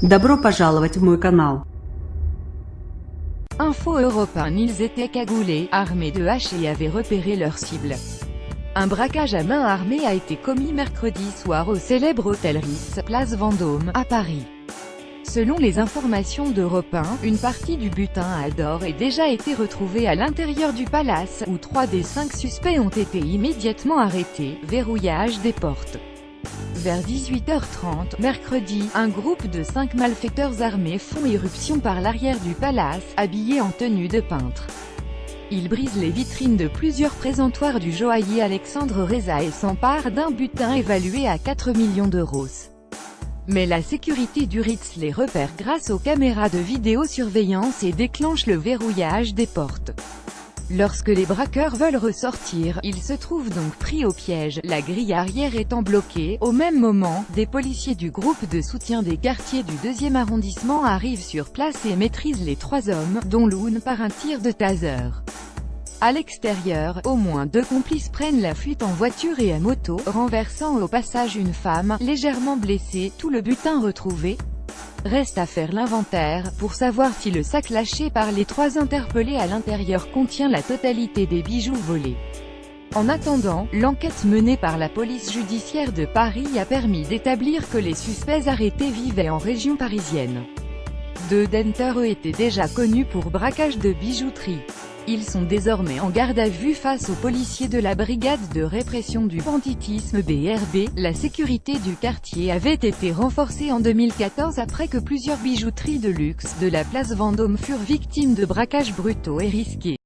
Добро пожаловать в мой канал. Info Europe 1. Ils étaient cagoulés, armés de haches et avaient repéré leur cible. Un braquage à main armée a été commis mercredi soir au célèbre hôtel Ritz, place Vendôme, à Paris. Selon les informations d'Europe 1, une partie du butin à d'or a déjà été retrouvée à l'intérieur du palace, où 3 des 5 suspects ont été immédiatement arrêtés. Verrouillage des portes. Vers 18h30, mercredi, un groupe de 5 malfaiteurs armés font irruption par l'arrière du palace, habillés en tenue de peintre. Ils brisent les vitrines de plusieurs présentoirs du joaillier Alexandre Reza et s'emparent d'un butin évalué à 4 millions d'euros. Mais la sécurité du Ritz les repère grâce aux caméras de vidéosurveillance et déclenche le verrouillage des portes. Lorsque les braqueurs veulent ressortir, ils se trouvent donc pris au piège, la grille arrière étant bloquée. Au même moment, des policiers du groupe de soutien des quartiers du 2e arrondissement arrivent sur place et maîtrisent les 3 hommes, dont l'une par un tir de taser. À l'extérieur, au moins 2 complices prennent la fuite en voiture et à moto, renversant au passage une femme, légèrement blessée. Tout le butin retrouvé. Reste à faire l'inventaire, pour savoir si le sac lâché par les 3 interpellés à l'intérieur contient la totalité des bijoux volés. En attendant, l'enquête menée par la police judiciaire de Paris a permis d'établir que les suspects arrêtés vivaient en région parisienne. 2 d'entre eux étaient déjà connus pour braquage de bijouterie. Ils sont désormais en garde à vue face aux policiers de la brigade de répression du banditisme BRB. La sécurité du quartier avait été renforcée en 2014 après que plusieurs bijouteries de luxe de la place Vendôme furent victimes de braquages brutaux et risqués.